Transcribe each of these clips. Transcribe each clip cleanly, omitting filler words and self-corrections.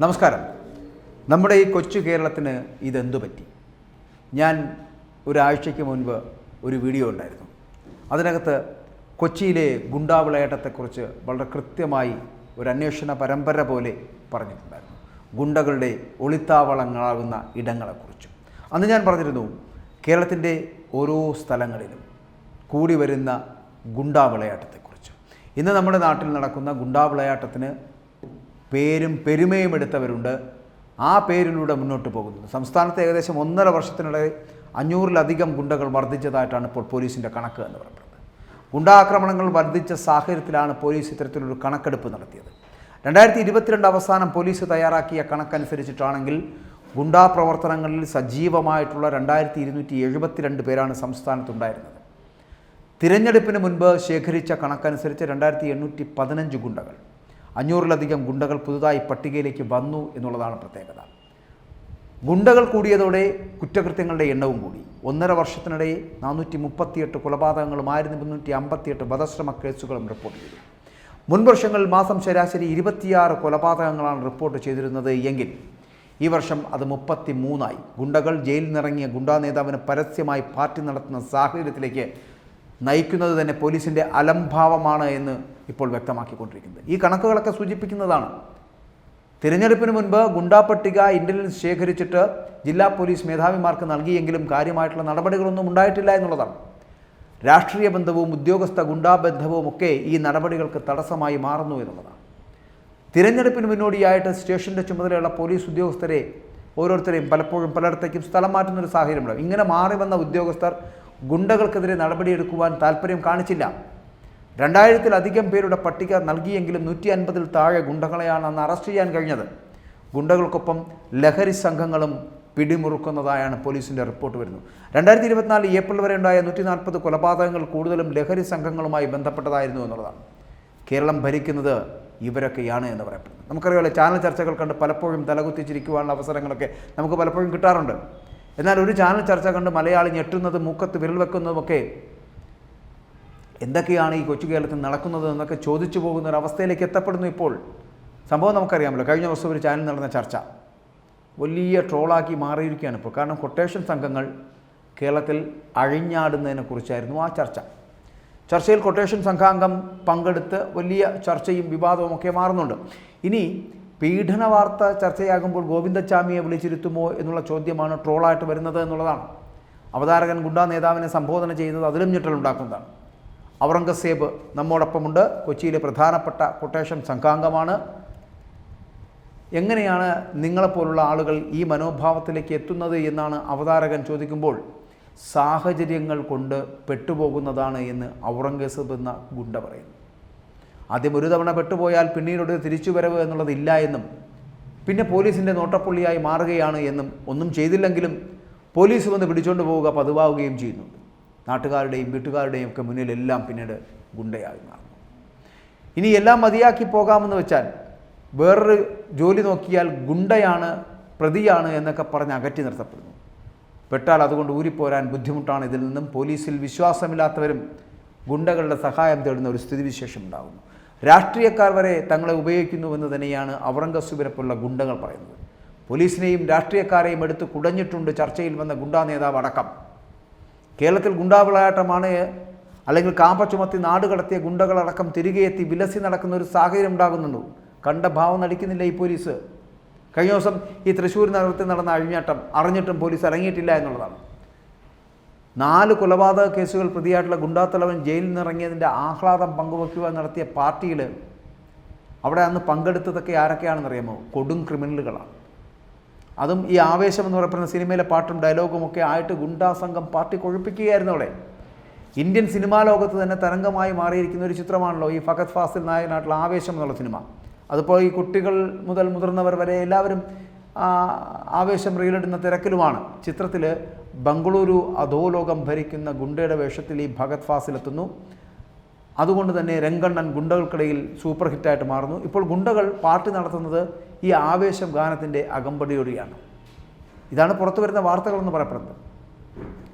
നമസ്കാരം. നമ്മുടെ ഈ കൊച്ചു കേരളത്തിന് ഇതെന്തു പറ്റി? ഞാൻ ഒരാഴ്ചയ്ക്ക് മുൻപ് ഒരു വീഡിയോ ഉണ്ടായിരുന്നു. അതിനകത്ത് കൊച്ചിയിലെ ഗുണ്ടാവിളയാട്ടത്തെക്കുറിച്ച് വളരെ കൃത്യമായി ഒരു അന്വേഷണ പരമ്പര പോലെ പറഞ്ഞിട്ടുണ്ടായിരുന്നു. ഗുണ്ടകളുടെ ഒളിത്താവളങ്ങളാകുന്ന ഇടങ്ങളെക്കുറിച്ചും അന്ന് ഞാൻ പറഞ്ഞിരുന്നു, കേരളത്തിൻ്റെ ഓരോ സ്ഥലങ്ങളിലും കൂടി വരുന്ന ഗുണ്ടാവിളയാട്ടത്തെക്കുറിച്ച്. ഇന്ന് നമ്മുടെ നാട്ടിൽ നടക്കുന്ന ഗുണ്ടാവിളയാട്ടത്തിന് പേരും പെരുമയും എടുത്തവരുണ്ട്. ആ പേരിലൂടെ മുന്നോട്ട് പോകുന്നത്. സംസ്ഥാനത്ത് ഏകദേശം 1.5 വർഷത്തിനിടെ 500-ലധികം ഗുണ്ടകൾ വർദ്ധിച്ചതായിട്ടാണ് ഇപ്പോൾ പോലീസിൻ്റെ കണക്ക് എന്ന് പറയുന്നത്. ഗുണ്ടാക്രമണങ്ങൾ വർദ്ധിച്ച സാഹചര്യത്തിലാണ് പോലീസ് ഇത്തരത്തിലൊരു കണക്കെടുപ്പ് നടത്തിയത്. 2022 അവസാനം പോലീസ് തയ്യാറാക്കിയ കണക്കനുസരിച്ചിട്ടാണെങ്കിൽ ഗുണ്ടാ പ്രവർത്തനങ്ങളിൽ സജീവമായിട്ടുള്ള 2272 പേരാണ് സംസ്ഥാനത്തുണ്ടായിരുന്നത്. തിരഞ്ഞെടുപ്പിന് മുൻപ് ശേഖരിച്ച കണക്കനുസരിച്ച് 2815 ഗുണ്ടകൾ, 500-ലധികം ഗുണ്ടകൾ പുതുതായി പട്ടികയിലേക്ക് വന്നു എന്നുള്ളതാണ് പ്രത്യേകത. ഗുണ്ടകൾ കൂടിയതോടെ കുറ്റകൃത്യങ്ങളുടെ എണ്ണവും കൂടി. 1.5 വർഷത്തിനിടെ 438 കൊലപാതകങ്ങളും 1358 വധശ്രമ കേസുകളും റിപ്പോർട്ട് ചെയ്തു. മുൻ വർഷങ്ങളിൽ മാസം ശരാശരി 26 കൊലപാതകങ്ങളാണ് റിപ്പോർട്ട് ചെയ്തിരുന്നത് എങ്കിൽ ഈ വർഷം അത് 33ആയി. ഗുണ്ടകൾ ജയിലിൽ നിന്നിറങ്ങിയ ഗുണ്ടാ നേതാവിന് പരസ്യമായി പാർട്ടി നടത്തുന്ന സാഹചര്യത്തിലേക്ക് നയിക്കുന്നത് തന്നെ പോലീസിൻ്റെ അലംഭാവമാണ് എന്ന് ഇപ്പോൾ വ്യക്തമാക്കിക്കൊണ്ടിരിക്കുന്നത്. ഈ കണക്കുകളൊക്കെ സൂചിപ്പിക്കുന്നതാണ്. തിരഞ്ഞെടുപ്പിന് മുൻപ് ഗുണ്ടാ പട്ടിക ഇൻ്റലിജൻസ് ശേഖരിച്ചിട്ട് ജില്ലാ പോലീസ് മേധാവിമാർക്ക് നൽകിയെങ്കിലും കാര്യമായിട്ടുള്ള നടപടികളൊന്നും ഉണ്ടായിട്ടില്ല എന്നുള്ളതാണ്. രാഷ്ട്രീയ ബന്ധവും ഉദ്യോഗസ്ഥ ഗുണ്ടാ ബന്ധവും ഒക്കെ ഈ നടപടികൾക്ക് തടസ്സമായി മാറുന്നു എന്നുള്ളതാണ്. തിരഞ്ഞെടുപ്പിന് മുന്നോടിയായിട്ട് സ്റ്റേഷൻ്റെ ചുമതലയുള്ള പോലീസ് ഉദ്യോഗസ്ഥരെ ഓരോരുത്തരെയും പലപ്പോഴും പലയിടത്തേക്കും സ്ഥലം മാറ്റുന്നൊരു സാഹചര്യമുണ്ടാകും. ഇങ്ങനെ മാറി വന്ന ഉദ്യോഗസ്ഥർ ഗുണ്ടകൾക്കെതിരെ നടപടിയെടുക്കുവാൻ താല്പര്യം കാണിച്ചില്ല. 2000-ലധികം പേരുടെ പട്ടിക നൽകിയെങ്കിലും 150-ൽ താഴെ ഗുണ്ടകളെയാണ് അന്ന് അറസ്റ്റ് ചെയ്യാൻ കഴിഞ്ഞത്. ഗുണ്ടകൾക്കൊപ്പം ലഹരി സംഘങ്ങളും പിടിമുറുക്കുന്നതായാണ് പോലീസിൻ്റെ റിപ്പോർട്ട് വരുന്നത്. 2024 ഏപ്രിൽ വരെ ഉണ്ടായ 140 കൊലപാതകങ്ങൾ കൂടുതലും ലഹരി സംഘങ്ങളുമായി ബന്ധപ്പെട്ടതായിരുന്നു എന്നുള്ളതാണ്. കേരളം ഭരിക്കുന്നത് ഇവരൊക്കെയാണ് എന്ന് പറയപ്പെടുന്നത്. നമുക്കറിയാമല്ലോ, ചാനൽ ചർച്ചകൾ കണ്ട് പലപ്പോഴും തലകുത്തിച്ചിരിക്കുവാനുള്ള അവസരങ്ങളൊക്കെ നമുക്ക് പലപ്പോഴും കിട്ടാറുണ്ട്. എന്നാൽ ഒരു ചാനൽ ചർച്ച കണ്ട് മലയാളി ഞെട്ടുന്നതും മൂക്കത്ത് വിരൽ വെക്കുന്നതുമൊക്കെ എന്തൊക്കെയാണ് ഈ കൊച്ചു കേരളത്തിൽ നടക്കുന്നത് എന്നൊക്കെ ചോദിച്ചു പോകുന്ന ഒരു അവസ്ഥയിലേക്ക് എത്തപ്പെടുന്നു ഇപ്പോൾ. സംഭവം നമുക്കറിയാമല്ലോ, കഴിഞ്ഞ ദിവസം ഒരു ചാനൽ നടന്ന ചർച്ച വലിയ ട്രോളാക്കി മാറിയിരിക്കുകയാണ് ഇപ്പോൾ. കാരണം കൊട്ടേഷൻ സംഘങ്ങൾ കേരളത്തിൽ അഴിഞ്ഞാടുന്നതിനെക്കുറിച്ചായിരുന്നു ആ ചർച്ച. ചർച്ചയിൽ കൊട്ടേഷൻ സംഘാംഗം പങ്കെടുത്ത് വലിയ ചർച്ചയും വിവാദവും ഒക്കെ മാറുന്നുണ്ട്. ഇനി പീഡന വാർത്ത ചർച്ചയാകുമ്പോൾ ഗോവിന്ദച്ചാമിയെ വിളിച്ചിരുത്തുമോ എന്നുള്ള ചോദ്യമാണ് ട്രോളായിട്ട് വരുന്നത് എന്നുള്ളതാണ്. അവതാരകൻ ഗുണ്ടാ നേതാവിനെ സംബോധന ചെയ്യുന്നത് അതിലും ഞെട്ടലുണ്ടാക്കുന്നതാണ്. ഔറംഗസേബ് നമ്മോടൊപ്പമുണ്ട്. കൊച്ചിയിലെ പ്രധാനപ്പെട്ട കൊട്ടേഷൻ സംഘാംഗമാണ്. എങ്ങനെയാണ് നിങ്ങളെപ്പോലുള്ള ആളുകൾ ഈ മനോഭാവത്തിലേക്ക് എത്തുന്നത് എന്നാണ് അവതാരകൻ ചോദിക്കുമ്പോൾ, സാഹചര്യങ്ങൾ കൊണ്ട് പെട്ടുപോകുന്നതാണ് എന്ന് ഔറംഗസേബ് എന്ന ഗുണ്ട പറയുന്നു. ആദ്യം ഒരു തവണ പെട്ടുപോയാൽ പിന്നീടൊരു തിരിച്ചുവരവ് എന്നുള്ളതില്ല എന്നും പിന്നെ പോലീസിൻ്റെ നോട്ടപ്പുള്ളിയായി മാറുകയാണ് എന്നും ഒന്നും ചെയ്തില്ലെങ്കിലും പോലീസ് വന്ന് പിടിച്ചുകൊണ്ട് പോവുക പതിവാവുകയും ചെയ്യുന്നുണ്ട്. നാട്ടുകാരുടെയും വീട്ടുകാരുടെയും ഒക്കെ മുന്നിലെല്ലാം പിന്നീട് ഗുണ്ടയായി മാറുന്നു. ഇനി എല്ലാം മതിയാക്കി പോകാമെന്ന് വെച്ചാൽ വേറൊരു ജോലി നോക്കിയാൽ ഗുണ്ടയാണ്, പ്രതിയാണ് എന്നൊക്കെ പറഞ്ഞ് അകറ്റി നിർത്തപ്പെടുന്നു. പെട്ടാൽ അതുകൊണ്ട് ഊരിപ്പോരാൻ ബുദ്ധിമുട്ടാണ്. ഇതിൽ നിന്നും പോലീസിൽ വിശ്വാസമില്ലാത്തവരും ഗുണ്ടകളുടെ സഹായം തേടുന്ന ഒരു സ്ഥിതിവിശേഷം ഉണ്ടാകുന്നു. രാഷ്ട്രീയക്കാർ വരെ തങ്ങളെ ഉപയോഗിക്കുന്നുവെന്ന് തന്നെയാണ് ഔറംഗസേബിനെപ്പോലുള്ള ഗുണ്ടകൾ പറയുന്നത്. പോലീസിനെയും രാഷ്ട്രീയക്കാരെയും എടുത്ത് കുടഞ്ഞിട്ടുണ്ട് ചർച്ചയിൽ വന്ന ഗുണ്ടാ നേതാവ് അടക്കം. കേരളത്തിൽ ഗുണ്ടാവിളയാട്ടമാണ് അല്ലെങ്കിൽ കാമ്പ ചുമത്തി നാട് കടത്തിയ ഗുണ്ടകളടക്കം തിരികെ എത്തി വിലസി നടക്കുന്ന ഒരു സാഹചര്യം ഉണ്ടാകുന്നുണ്ട്. കണ്ട ഭാവം നടിക്കുന്നില്ല ഈ പോലീസ്. കഴിഞ്ഞ ദിവസം ഈ തൃശ്ശൂർ നഗരത്തിൽ നടന്ന അഴിഞ്ഞാട്ടം അറിഞ്ഞിട്ടും പോലീസ് ഇറങ്ങിയിട്ടില്ല എന്നുള്ളതാണ്. 4 കൊലപാതക കേസുകൾ പ്രതിയായിട്ടുള്ള ഗുണ്ടാത്തലവൻ ജയിലിൽ നിന്നിറങ്ങിയതിൻ്റെ ആഹ്ലാദം പങ്കുവയ്ക്കുവാൻ നടത്തിയ പാർട്ടിയിൽ അവിടെ അന്ന് പങ്കെടുത്തതൊക്കെ ആരൊക്കെയാണെന്നറിയാമോ? കൊടും ക്രിമിനലുകളാണ്. അതും ഈ ആവേശം എന്ന് പറയപ്പെടുന്ന സിനിമയിലെ പാട്ടും ഡയലോഗും ഒക്കെ ആയിട്ട് ഗുണ്ടാ സംഘം പാർട്ടി കൊഴുപ്പിക്കുകയായിരുന്നു അവിടെ. ഇന്ത്യൻ സിനിമാ ലോകത്ത് തന്നെ തരംഗമായി മാറിയിരിക്കുന്ന ഒരു ചിത്രമാണല്ലോ ഈ ഫഹദ് ഫാസിൽ നായകനായിട്ടുള്ള ആവേശം എന്നുള്ള സിനിമ. അതിപ്പോൾ ഈ കുട്ടികൾ മുതൽ മുതിർന്നവർ വരെ എല്ലാവരും ആവേശം റീലിടുന്ന തിരക്കിലുമാണ്. ചിത്രത്തിൽ ബംഗളൂരു അധോലോകം ഭരിക്കുന്ന ഗുണ്ടയുടെ വേഷത്തിൽ ഈ ഭഗത് ഫാസിലെത്തുന്നു. അതുകൊണ്ട് തന്നെ രംഗണ്ണൻ ഗുണ്ടകൾക്കിടയിൽ സൂപ്പർ ഹിറ്റായിട്ട് മാറുന്നു. ഇപ്പോൾ ഗുണ്ടകൾ പാർട്ടി നടത്തുന്നത് ഈ ആവേശം ഗാനത്തിൻ്റെ അകമ്പടിയോടെയാണ്. ഇതാണ് പുറത്തു വരുന്ന വാർത്തകളെന്ന് പറയപ്പെടുന്നത്.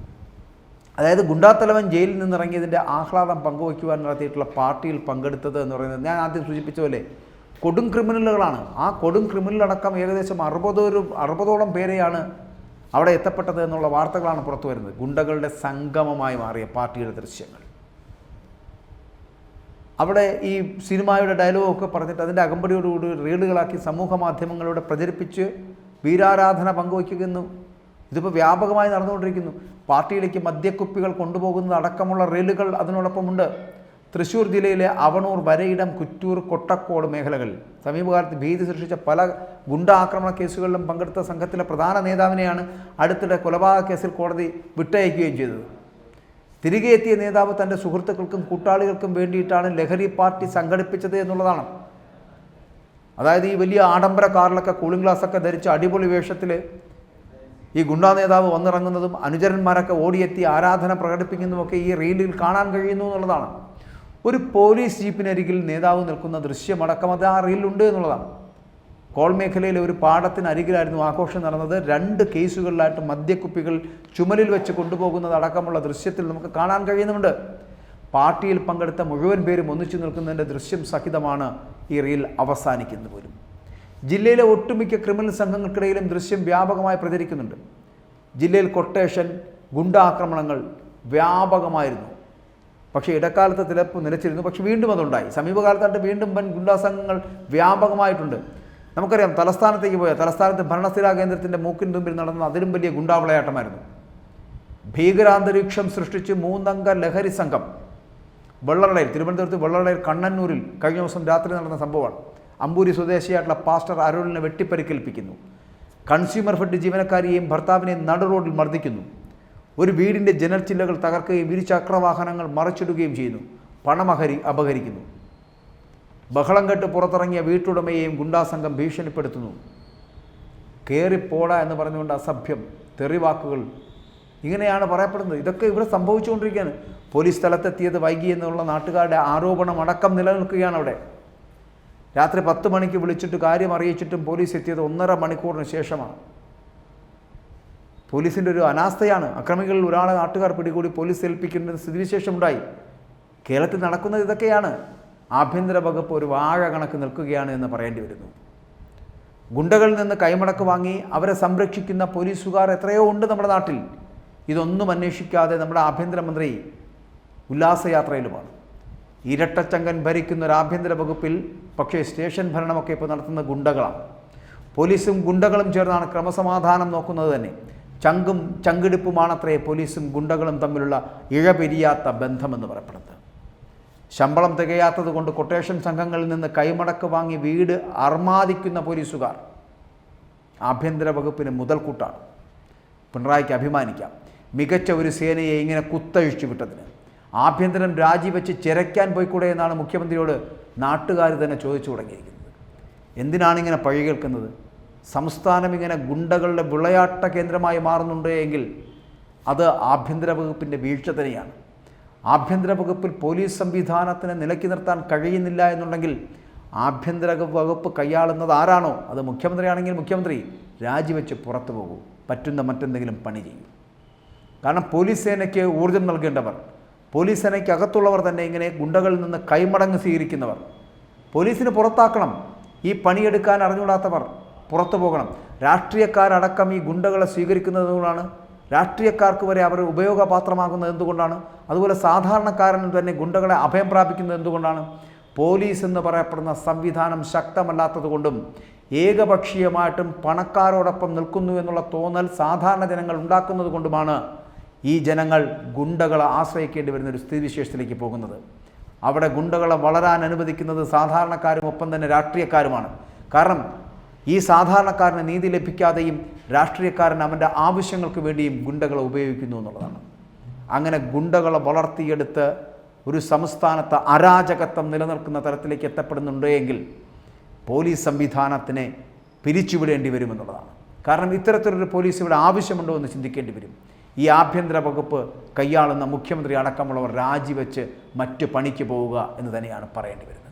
അതായത് ഗുണ്ടാത്തലവൻ ജയിലിൽ നിന്നിറങ്ങിയതിൻ്റെ ആഹ്ലാദം പങ്കുവയ്ക്കുവാൻ നടത്തിയിട്ടുള്ള പാർട്ടിയിൽ പങ്കെടുത്തത് എന്ന് പറയുന്നത് ഞാൻ ആദ്യം സൂചിപ്പിച്ച പോലെ കൊടും ക്രിമിനലുകളാണ്. ആ കൊടും ക്രിമിനലടക്കം ഏകദേശം 60ഓളം പേരെയാണ് അവിടെ എത്തപ്പെട്ടത് എന്നുള്ള വാർത്തകളാണ് പുറത്തു വരുന്നത്. ഗുണ്ടകളുടെ സംഗമമായി മാറിയ പാർട്ടിയുടെ ദൃശ്യങ്ങൾ. അവിടെ ഈ സിനിമയുടെ ഡയലോഗൊക്കെ പറഞ്ഞിട്ട് അതിൻ്റെ അകമ്പടിയോടുകൂടി റീലുകളാക്കി സമൂഹ മാധ്യമങ്ങളിലൂടെ പ്രചരിപ്പിച്ച് വീരാരാധന പങ്കുവയ്ക്കുന്നു. ഇതിപ്പോൾ വ്യാപകമായി നടന്നുകൊണ്ടിരിക്കുന്നു. പാർട്ടിയിലേക്ക് മദ്യക്കുപ്പികൾ കൊണ്ടുപോകുന്നത് അടക്കമുള്ള റീലുകൾ അതിനോടൊപ്പമുണ്ട്. തൃശ്ശൂർ ജില്ലയിലെ അവണൂർ, വരയിടം, കുറ്റൂർ, കൊട്ടക്കോട് മേഖലകളിൽ സമീപകാലത്ത് ഭീതി സൃഷ്ടിച്ച പല ഗുണ്ടാക്രമണ കേസുകളിലും പങ്കെടുത്ത സംഘത്തിലെ പ്രധാന നേതാവിനെയാണ് അടുത്തിടെ കൊലപാതക കേസിൽ കോടതി വിട്ടയക്കുകയും ചെയ്തത്. തിരികെ എത്തിയ നേതാവ് തൻ്റെ സുഹൃത്തുക്കൾക്കും കൂട്ടാളികൾക്കും വേണ്ടിയിട്ടാണ് ലഹരി പാർട്ടി സംഘടിപ്പിച്ചത് എന്നുള്ളതാണ്. അതായത് ഈ വലിയ ആഡംബര കാറിലൊക്കെ കൂളിംഗ് ഗ്ലാസ്സൊക്കെ ധരിച്ച് അടിപൊളി വേഷത്തിൽ ഈ ഗുണ്ടാ നേതാവ് വന്നിറങ്ങുന്നതും അനുചരന്മാരൊക്കെ ഓടിയെത്തി ആരാധന പ്രകടിപ്പിക്കുന്നതുമൊക്കെ ഈ റീലിൽ കാണാൻ കഴിയുന്നു എന്നുള്ളതാണ്. ഒരു പോലീസ് ജീപ്പിനരികിൽ നേതാവ് നിൽക്കുന്ന ദൃശ്യമടക്കം അത് ആ റീലിലുണ്ട് എന്നുള്ളതാണ്. കോൾ മേഖലയിലെ ഒരു പാടത്തിനരികിലായിരുന്നു ആഘോഷം നടന്നത്. 2 കേസുകളിലായിട്ട് മദ്യക്കുപ്പികൾ ചുമലിൽ വെച്ച് കൊണ്ടുപോകുന്നത് അടക്കമുള്ള ദൃശ്യത്തിൽ നമുക്ക് കാണാൻ കഴിയുന്നുണ്ട്. പാർട്ടിയിൽ പങ്കെടുത്ത മുഴുവൻ പേരും ഒന്നിച്ചു നിൽക്കുന്നതിൻ്റെ ദൃശ്യം സഹിതമാണ് ഈ റീൽ അവസാനിക്കുന്നത് പോലും. ജില്ലയിലെ ഒട്ടുമിക്ക ക്രിമിനൽ സംഘങ്ങൾക്കിടയിലും ദൃശ്യം വ്യാപകമായി പ്രചരിക്കുന്നുണ്ട്. ജില്ലയിൽ കൊട്ടേഷൻ, ഗുണ്ടാക്രമണങ്ങൾ വ്യാപകമായിരുന്നു. പക്ഷേ ഇടക്കാലത്ത് ചിലപ്പോൾ നിലച്ചിരുന്നു. പക്ഷെ വീണ്ടും അതുണ്ടായി. സമീപകാലത്തായിട്ട് വീണ്ടും വൻ ഗുണ്ടാ സംഘങ്ങൾ വ്യാപകമായിട്ടുണ്ട്. നമുക്കറിയാം, തലസ്ഥാനത്തേക്ക് പോയാൽ തലസ്ഥാനത്ത് ഭരണസ്ഥിരാ കേന്ദ്രത്തിൻ്റെ മൂക്കിന് തുമ്പിൽ നടന്ന അതിലും വലിയ ഗുണ്ടാവിളയാട്ടമായിരുന്നു. ഭീകരാന്തരീക്ഷം സൃഷ്ടിച്ച് 3 അംഗ ലഹരി സംഘം വെള്ളറടയിൽ, തിരുവനന്തപുരത്ത് വെള്ളറടയിൽ കണ്ണന്നൂരിൽ കഴിഞ്ഞ ദിവസം രാത്രി നടന്ന സംഭവമാണ്. അമ്പൂരി സ്വദേശിയായിട്ടുള്ള പാസ്റ്റർ അരുളിനെ വെട്ടിപ്പരിക്കേൽപ്പിക്കുന്നു. കൺസ്യൂമർ ഫെഡ് ജീവനക്കാരിയെയും ഭർത്താവിനെയും നടു റോഡിൽ മർദ്ദിക്കുന്നു. ഒരു വീടിൻ്റെ ജനൽ ചില്ലകൾ തകർക്കുകയും ഇരുചക്രവാഹനങ്ങൾ മറിച്ചിടുകയും ചെയ്യുന്നു. പണം അപഹരിക്കുന്നു. ബഹളം കെട്ട് പുറത്തിറങ്ങിയ വീട്ടുടമയെയും ഗുണ്ടാസംഘം ഭീഷണിപ്പെടുത്തുന്നു. കയറിപ്പോടാ എന്ന് പറഞ്ഞുകൊണ്ട് അസഭ്യം, തെറിവാക്കുകൾ, ഇങ്ങനെയാണ് പറയപ്പെടുന്നത്. ഇതൊക്കെ ഇവിടെ സംഭവിച്ചുകൊണ്ടിരിക്കുകയാണ്. പോലീസ് സ്ഥലത്തെത്തിയത് വൈകി എന്നുള്ള നാട്ടുകാരുടെ ആരോപണം അടക്കം നിലനിൽക്കുകയാണ് അവിടെ. രാത്രി 10 മണിക്ക് വിളിച്ചിട്ട് കാര്യം അറിയിച്ചിട്ടും പോലീസ് എത്തിയത് 1.5 മണിക്കൂറിന് ശേഷമാണ്. പോലീസിൻ്റെ ഒരു അനാസ്ഥയാണ്. അക്രമികളിൽ ഒരാളെ നാട്ടുകാർ പിടികൂടി പോലീസ് ഏൽപ്പിക്കേണ്ട സ്ഥിതിവിശേഷമുണ്ടായി. കേരളത്തിൽ നടക്കുന്നത് ഇതൊക്കെയാണ്. ആഭ്യന്തര വകുപ്പ് ഒരു വാഴ കണക്ക് നിൽക്കുകയാണ് എന്ന് പറയേണ്ടി വരുന്നു. ഗുണ്ടകളിൽ നിന്ന് കൈമടക്ക് വാങ്ങി അവരെ സംരക്ഷിക്കുന്ന പോലീസുകാർ എത്രയോ ഉണ്ട് നമ്മുടെ നാട്ടിൽ. ഇതൊന്നും അന്വേഷിക്കാതെ നമ്മുടെ ആഭ്യന്തരമന്ത്രി ഉല്ലാസയാത്രയിലുമാണ്. ഇരട്ടച്ചങ്കൻ ഭരിക്കുന്ന ഒരു ആഭ്യന്തര വകുപ്പിൽ പക്ഷേ സ്റ്റേഷൻ ഭരണമൊക്കെ ഇപ്പോൾ നടത്തുന്ന ഗുണ്ടകളാണ്. പോലീസും ഗുണ്ടകളും ചേർന്നാണ് ക്രമസമാധാനം നോക്കുന്നത് തന്നെ. ചങ്കും ചങ്കിടിപ്പുമാണത്രേ പോലീസും ഗുണ്ടകളും തമ്മിലുള്ള ഇഴപിരിയാത്ത ബന്ധമെന്ന് പറയപ്പെടുന്നത്. ശമ്പളം തികയാത്തത് കൊണ്ട് കൊട്ടേഷൻ സംഘങ്ങളിൽ നിന്ന് കൈമടക്ക് വാങ്ങി വീട് അർമാദിക്കുന്ന പോലീസുകാർ ആഭ്യന്തര വകുപ്പിന് മുതൽക്കൂട്ടാണ്. പിണറായിക്ക് അഭിമാനിക്കാം. മികച്ച ഒരു സേനയെ ഇങ്ങനെ കുത്തഴിച്ചു വിട്ടതിന്. ആഭ്യന്തരം രാജിവെച്ച് ചിരയ്ക്കാൻ പോയിക്കൂടെ എന്നാണ് മുഖ്യമന്ത്രിയോട് നാട്ടുകാർ തന്നെ ചോദിച്ചു തുടങ്ങിയിരിക്കുന്നത്. എന്തിനാണ് ഇങ്ങനെ പഴി കേൾക്കുന്നത്? സംസ്ഥാനം ഇങ്ങനെ ഗുണ്ടകളുടെ വിളയാട്ട കേന്ദ്രമായി മാറുന്നുണ്ട് എങ്കിൽ അത് ആഭ്യന്തര വകുപ്പിൻ്റെ വീഴ്ച തന്നെയാണ്. ആഭ്യന്തര വകുപ്പിൽ പോലീസ് സംവിധാനത്തിന് നിലയ്ക്ക് നിർത്താൻ കഴിയുന്നില്ല എന്നുണ്ടെങ്കിൽ ആഭ്യന്തര വകുപ്പ് കൈയാളുന്നത് ആരാണോ, അത് മുഖ്യമന്ത്രിയാണെങ്കിൽ മുഖ്യമന്ത്രി രാജിവെച്ച് പുറത്തു പോകൂ, പറ്റുന്ന മറ്റെന്തെങ്കിലും പണി ചെയ്യും. കാരണം പോലീസ് സേനയ്ക്ക് ഊർജ്ജം നൽകേണ്ടവർ, പോലീസ് സേനയ്ക്ക് അകത്തുള്ളവർ തന്നെ ഇങ്ങനെ ഗുണ്ടകളിൽ നിന്ന് കൈമടങ്ങ് സ്വീകരിക്കുന്നവർ പോലീസിന് പുറത്താക്കണം. ഈ പണിയെടുക്കാൻ അറിഞ്ഞുകൂടാത്തവർ പുറത്തു പോകണം. രാഷ്ട്രീയക്കാരടക്കം ഈ ഗുണ്ടകളെ സ്വീകരിക്കുന്നത് കൊണ്ടാണ്. രാഷ്ട്രീയക്കാർക്ക് വരെ അവർ ഉപയോഗപാത്രമാകുന്നത് എന്തുകൊണ്ടാണ്? അതുപോലെ സാധാരണക്കാരൻ തന്നെ ഗുണ്ടകളെ അഭയം പ്രാപിക്കുന്നത് എന്തുകൊണ്ടാണ്? പോലീസ് എന്ന് പറയപ്പെടുന്ന സംവിധാനം ശക്തമല്ലാത്തതുകൊണ്ടും ഏകപക്ഷീയമായിട്ടും പണക്കാരോടൊപ്പം നിൽക്കുന്നു എന്നുള്ള തോന്നൽ സാധാരണ ജനങ്ങൾ ഉണ്ടാക്കുന്നത് കൊണ്ടുമാണ് ഈ ജനങ്ങൾ ഗുണ്ടകളെ ആശ്രയിക്കേണ്ടി വരുന്ന ഒരു സ്ഥിതിവിശേഷത്തിലേക്ക് പോകുന്നത്. അവിടെ ഗുണ്ടകളെ വളരാൻ അനുവദിക്കുന്നത് സാധാരണക്കാരും ഒപ്പം തന്നെ രാഷ്ട്രീയക്കാരുമാണ്. കാരണം ഈ സാധാരണക്കാരന് നീതി ലഭിക്കാതെയും രാഷ്ട്രീയക്കാരൻ അവൻ്റെ ആവശ്യങ്ങൾക്ക് വേണ്ടിയും ഗുണ്ടകളെ ഉപയോഗിക്കുന്നു എന്നുള്ളതാണ്. അങ്ങനെ ഗുണ്ടകളെ വളർത്തിയെടുത്ത് ഒരു സംസ്ഥാനത്ത് അരാജകത്വം നിലനിൽക്കുന്ന തരത്തിലേക്ക് എത്തപ്പെടുന്നുണ്ട് എങ്കിൽ പോലീസ് സംവിധാനത്തിനെ പിരിച്ചുവിടേണ്ടി വരുമെന്നുള്ളതാണ്. കാരണം ഇത്തരത്തിലൊരു പോലീസ് ഇവിടെ ആവശ്യമുണ്ടോ എന്ന് ചിന്തിക്കേണ്ടി വരും. ഈ ആഭ്യന്തര വകുപ്പ് കൈയാളുന്ന മുഖ്യമന്ത്രി അടക്കമുള്ളവർ രാജിവെച്ച് മറ്റ് പണിക്ക് പോവുക എന്ന് തന്നെയാണ് പറയേണ്ടി വരുന്നത്.